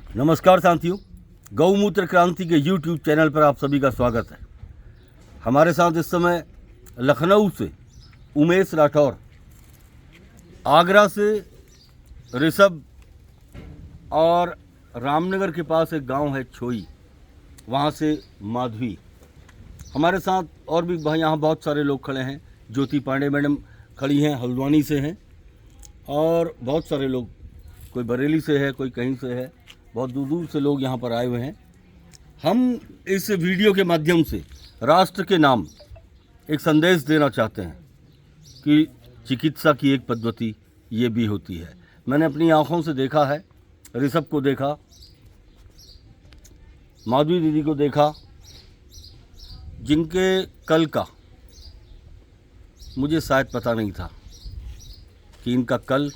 नमस्कार साथियों, गौमूत्र क्रांति के YouTube चैनल पर आप सभी का स्वागत है। हमारे साथ इस समय लखनऊ से उमेश राठौर, आगरा से ऋषभ और रामनगर के पास एक गांव है छोई, वहां से माधवी। हमारे साथ और भी भाई यहाँ बहुत सारे लोग खड़े हैं। ज्योति पांडे मैडम खड़ी हैं, हल्द्वानी से हैं, और बहुत सारे लोग, कोई बरेली से है, कोई कहीं से है, बहुत दूर दूर से लोग यहाँ पर आए हुए हैं। हम इस वीडियो के माध्यम से राष्ट्र के नाम एक संदेश देना चाहते हैं कि चिकित्सा की एक पद्धति ये भी होती है। मैंने अपनी आँखों से देखा है, ऋषभ को देखा, माधवी दीदी को देखा, जिनके कल का मुझे शायद पता नहीं था कि इनका कल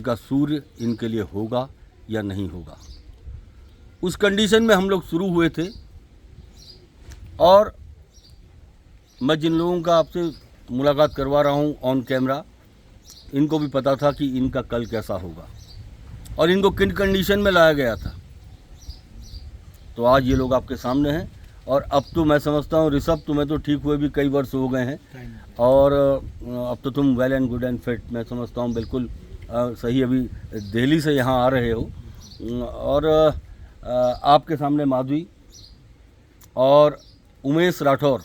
का सूर्य इनके लिए होगा या नहीं होगा। उस कंडीशन में हम लोग शुरू हुए थे, और मैं जिन लोगों का आपसे मुलाकात करवा रहा हूँ ऑन कैमरा, इनको भी पता था कि इनका कल कैसा होगा और इनको किन कंडीशन में लाया गया था। तो आज ये लोग आपके सामने हैं, और अब तो मैं समझता हूँ ऋषभ, तुम्हें तो ठीक हुए भी कई वर्ष हो गए हैं, और अब तो तुम well and good and fit, मैं समझता हूँ बिल्कुल सही। अभी दिल्ली से यहाँ आ रहे हो, और आपके सामने माधवी और उमेश राठौर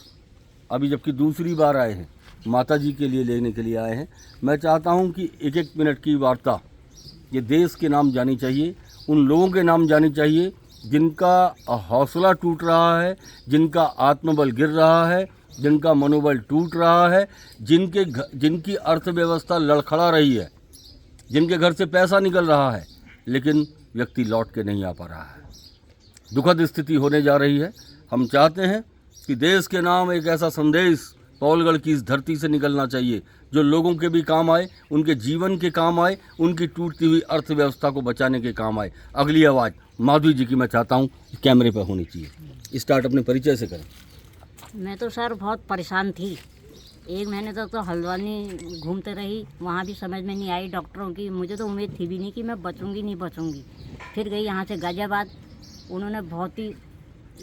अभी जबकि दूसरी बार आए हैं, माता जी के लिए लेने के लिए आए हैं। मैं चाहता हूं कि एक एक मिनट की वार्ता ये देश के नाम जानी चाहिए, उन लोगों के नाम जानी चाहिए जिनका हौसला टूट रहा है, जिनका आत्मबल गिर रहा है, जिनका मनोबल टूट रहा है, जिनकी अर्थव्यवस्था लड़खड़ा रही है, जिनके घर से पैसा निकल रहा है लेकिन व्यक्ति लौट के नहीं आ पा रहा है। दुखद स्थिति होने जा रही है। हम चाहते हैं कि देश के नाम एक ऐसा संदेश पौलगढ़ की इस धरती से निकलना चाहिए जो लोगों के भी काम आए, उनके जीवन के काम आए, उनकी टूटती हुई अर्थव्यवस्था को बचाने के काम आए। अगली आवाज़ माधवी जी की मैं चाहता हूँ कैमरे पर होनी चाहिए। स्टार्ट अपने परिचय से करें। मैं तो सर बहुत परेशान थी। 1 महीने तक तो हल्द्वानी घूमते रही, वहाँ भी समझ में नहीं आई डॉक्टरों की। मुझे तो उम्मीद थी भी नहीं कि मैं नहीं बचूंगी। फिर गई यहाँ से गाजियाबाद, उन्होंने बहुत ही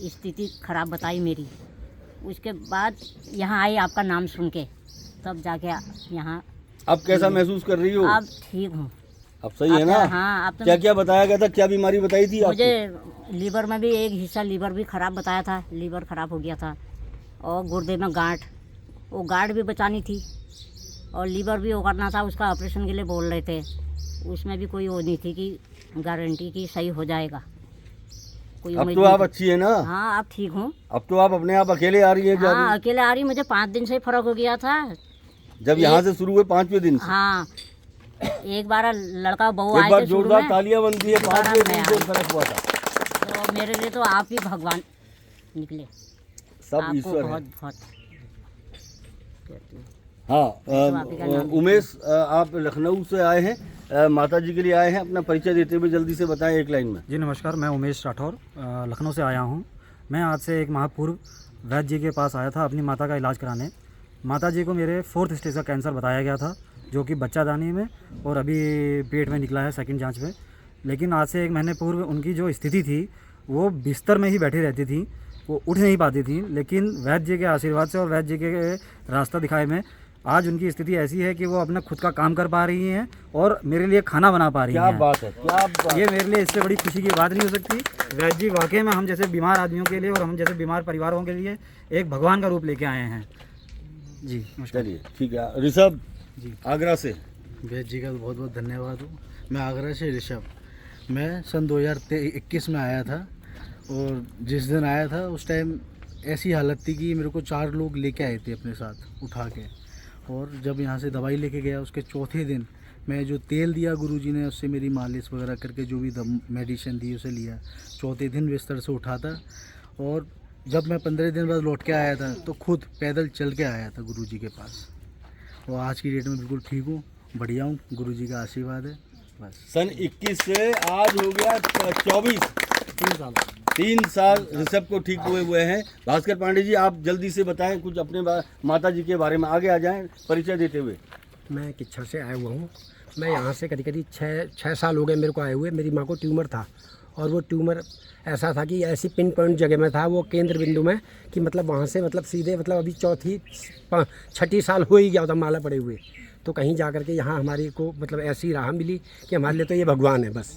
स्थिति ख़राब बताई मेरी। उसके बाद यहाँ आई आपका नाम सुन के, तब जाके यहाँ। अब कैसा महसूस कर रही हो? अब ठीक हूँ। अब सही है ना? हाँ। अब तो क्या क्या बताया गया था, क्या बीमारी बताई थी आपको? मुझे लीवर में भी एक हिस्सा लीवर भी ख़राब बताया था, लीवर ख़राब हो गया था, और गुर्दे में गांठ, वो गांठ भी बचानी थी, और लीवर भी वो करना था, उसका ऑपरेशन के लिए बोल रहे थे। उसमें भी कोई वो नहीं थी कि गारंटी की सही हो जाएगा। कोई अब तो आप अच्छी है ना? हाँ, अब ठीक हूँ। अब तो आप अपने आप अकेले आ रही है? हाँ, अकेले आ रही। मुझे 5 दिन से फर्क हो गया था। जब यहाँ से शुरू हुए 5वें दिन से? हाँ, एक बार लड़का बहू आए थे, एक बार जोरदार तालियां बनती है। 5वें दिन से फर्क हुआ था। तो मेरे लिए तो आप ही भगवान निकले। सब ईश्वर है। बहुत हाँ, उमेश, आप लखनऊ से आए हैं, माता जी के लिए आए हैं। अपना परिचय देते हुए जल्दी से बताएं एक लाइन में। जी नमस्कार, मैं उमेश राठौर लखनऊ से आया हूँ। मैं आज से 1 माह पूर्व वैद्य जी के पास आया था अपनी माता का इलाज कराने। माता जी को मेरे 4th स्टेज का कैंसर बताया गया था, जो कि बच्चादानी में और अभी पेट में निकला है 2nd जांच में। लेकिन आज से 1 महीने पूर्व उनकी जो स्थिति थी, वो बिस्तर में ही बैठी रहती थी, वो उठ नहीं पाती थी। लेकिन वैद्य जी के आशीर्वाद से और वैद्य जी के रास्ता दिखाए में आज उनकी स्थिति ऐसी है कि वो अपना खुद का काम कर पा रही हैं और मेरे लिए खाना बना पा रही हैं। क्या बात है, क्या बात। ये मेरे लिए इससे बड़ी खुशी की बात नहीं हो सकती। वैद्य जी वाकई में हम जैसे बीमार आदमियों के लिए और हम जैसे बीमार परिवारों के लिए एक भगवान का रूप लेके आए हैं। जी चलिए, ठीक है। ऋषभ जी, आगरा से। वैद्य जी का बहुत बहुत धन्यवाद हो। मैं आगरा से ऋषभ। मैं सन 2021 में आया था, और जिस दिन आया था उस टाइम ऐसी हालत थी कि मेरे को 4 लोग लेके आए थे अपने साथ उठा के। और जब यहाँ से दवाई लेके गया, उसके 4थे दिन मैं जो तेल दिया गुरुजी ने, उससे मेरी मालिश वगैरह करके जो भी मेडिसिन दी उसे लिया। 4थे दिन बिस्तर से उठा था, और जब मैं 15 दिन बाद लौट के आया था तो खुद पैदल चल के आया था गुरुजी के पास। और आज की डेट में बिल्कुल ठीक हूँ, बढ़िया हूँ, गुरुजी का आशीर्वाद है बस। सन 21 से आज हो गया 24, 3 साल ऋषभ को ठीक हुए हैं। भास्कर पांडे जी, आप जल्दी से बताएं कुछ अपने माता जी के बारे में, आगे आ जाएं परिचय देते हुए। मैं किच्छर से आया हुआ हूँ। मैं यहाँ से करीब 6 साल हो गए मेरे को आए हुए। मेरी माँ को ट्यूमर था और वो ट्यूमर ऐसा था कि ऐसी पिन पॉइंट जगह में था, वो केंद्र बिंदु में, कि मतलब वहाँ से मतलब सीधे मतलब अभी छठी साल हो ही गया था माला पड़े हुए। तो कहीं जा कर के यहाँ हमारी को मतलब ऐसी राह मिली कि हमारे लिए तो ये भगवान है बस।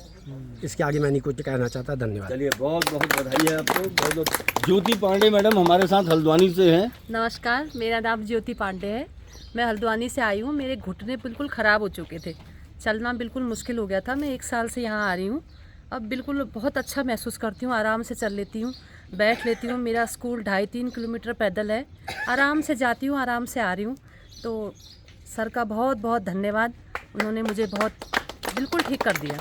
इसके आगे मैं नहीं कुछ कहना चाहता। धन्यवाद। चलिए, बहुत बहुत बधाई है आपको। बहुत बहुत। ज्योति पांडे मैडम हमारे साथ हल्द्वानी से हैं। नमस्कार, मेरा नाम ज्योति पांडे है। मैं हल्द्वानी से आई हूँ। मेरे घुटने बिल्कुल ख़राब हो चुके थे, चलना बिल्कुल मुश्किल हो गया था। मैं 1 साल से यहाँ आ रही हूँ। अब बिल्कुल बहुत अच्छा महसूस करती हूँ, आराम से चल लेती हूँ, बैठ लेती हूँ। मेरा स्कूल 2.5-3 किलोमीटर पैदल है, आराम से जाती हूँ, आराम से आ रही हूँ। तो सर का बहुत बहुत धन्यवाद, उन्होंने मुझे बहुत बिल्कुल ठीक कर दिया।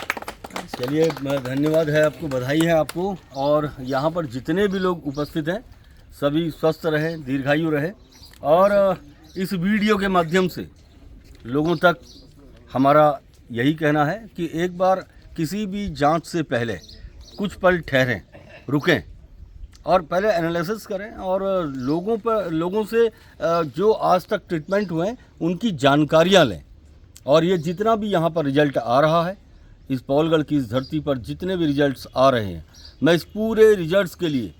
चलिए, धन्यवाद है आपको, बधाई है आपको। और यहाँ पर जितने भी लोग उपस्थित हैं सभी स्वस्थ रहें, दीर्घायु रहे। और इस वीडियो के माध्यम से लोगों तक हमारा यही कहना है कि एक बार किसी भी जांच से पहले कुछ पल ठहरें, रुकें और पहले एनालिसिस करें और लोगों से जो आज तक ट्रीटमेंट हुए हैं उनकी जानकारियां लें। और ये जितना भी यहाँ पर रिजल्ट आ रहा है, इस पौलगढ़ की इस धरती पर जितने भी रिजल्ट्स आ रहे हैं, मैं इस पूरे रिजल्ट्स के लिए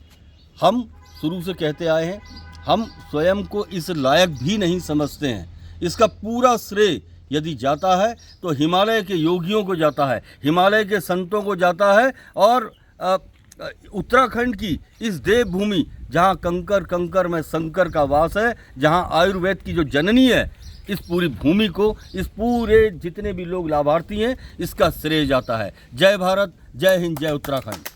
हम शुरू से कहते आए हैं, हम स्वयं को इस लायक भी नहीं समझते हैं। इसका पूरा श्रेय यदि जाता है तो हिमालय के योगियों को जाता है, हिमालय के संतों को जाता है और उत्तराखंड की इस देवभूमि जहाँ कंकर कंकर में शंकर का वास है, जहाँ आयुर्वेद की जो जननी है, इस पूरी भूमि को, इस पूरे जितने भी लोग लाभार्थी हैं, इसका श्रेय जाता है। जय भारत, जय हिंद, जय उत्तराखंड।